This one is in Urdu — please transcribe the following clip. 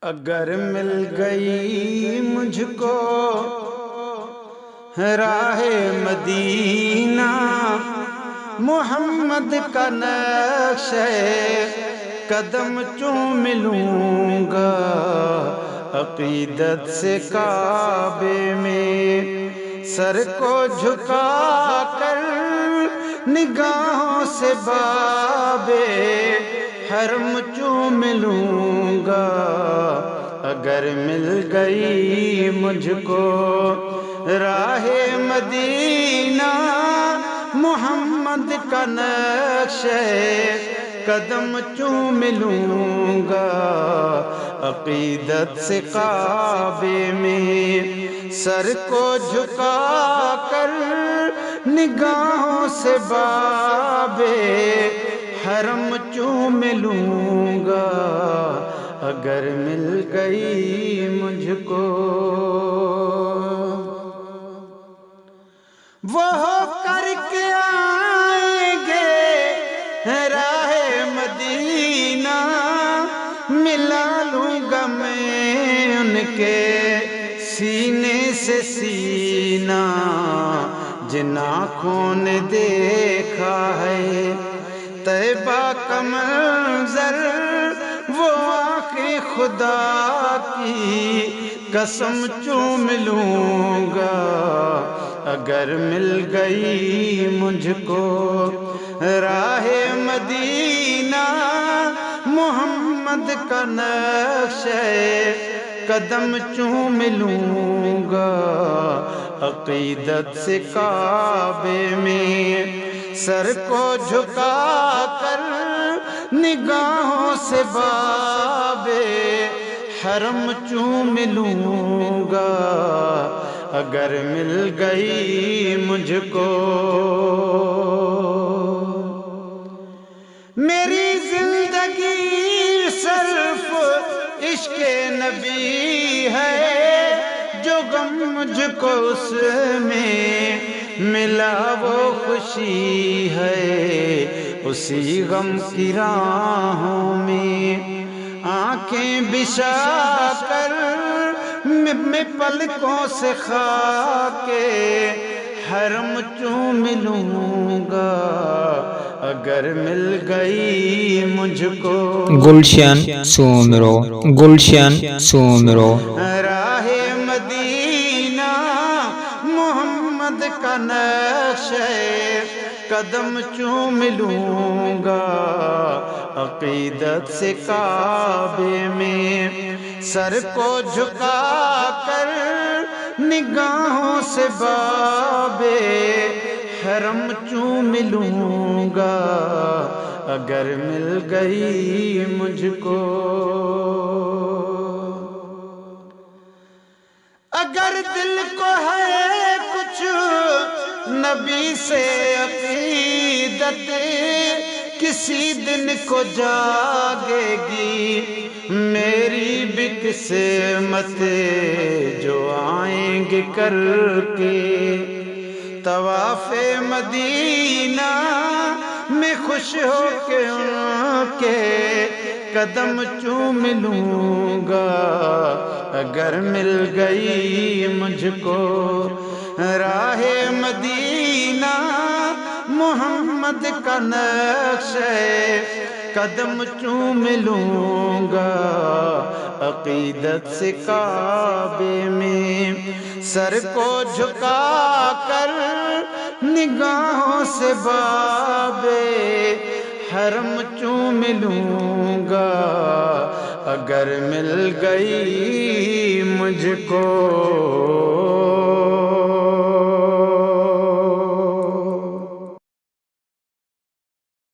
اگر مل گئی مجھ کو راہ مدینہ، محمد کا نقش قدم چوم لوں گا، عقیدت سے کعبے میں سر کو جھکا کر نگاہوں سے بابِ حرم چوم لوں گا۔ اگر مل گئی مجھ کو راہ مدینہ، محمد کا نقش قدم چوم لوں گا، عقیدت سے کعبے میں سر کو جھکا کر نگاہوں سے بابِ حرم چوم لوں گا۔ اگر مل گئی مجھ کو وہ کر کے آئیں گے راہ مدینہ، ملا لوں گا میں ان کے سینے سے سینہ، جن آنکھوں نے دیکھا ہے طیبہ کا منظر، وہ آنکھیں خدا کی قسم چوم لوں گا۔ اگر مل گئی مجھ کو راہ مدینہ، محمد کا نقش قدم چوم لوں گا، عقیدت سے کعبے میں سر کو جھکا کر نگاہوں سے بابِ حرم چوم لوں گا۔ اگر مل گئی مجھ کو میری زندگی صرف عشق نبی ہے، جو غم مجھ کو اس میں ملا وہ خوشی ہے، اسی غم کی راہوں میں آنکھیں بچھا کر میں پلکوں سے خاکِ حرم چوم لوں گا۔ اگر مل گئی مجھ کو گلشن سومرو، گلشن سومرو، راہ مدینہ، محمد کا نقش قدم چوم لوں گا، عقیدت سے کعبے میں سر کو جھکا کر نگاہوں سے بابِ حرم چوم لوں گا۔ اگر مل گئی مجھ کو اگر دل کو ہے کچھ نبی سے عقیدت، کسی دن کو جاگے گی میری بھی قسمت، جو آئیں گے کر کے طواف مدینہ میں خوش ہو کے ان کے قدم چوم لوں گا۔ اگر مل گئی مجھ کو راہ مدینہ، محمد کا نقش قدم چوم لوں گا، عقیدت سے کعبے میں سر کو جھکا کر نگاہوں سے بابِ حرم چوم لوں گا۔ اگر مل گئی مجھ کو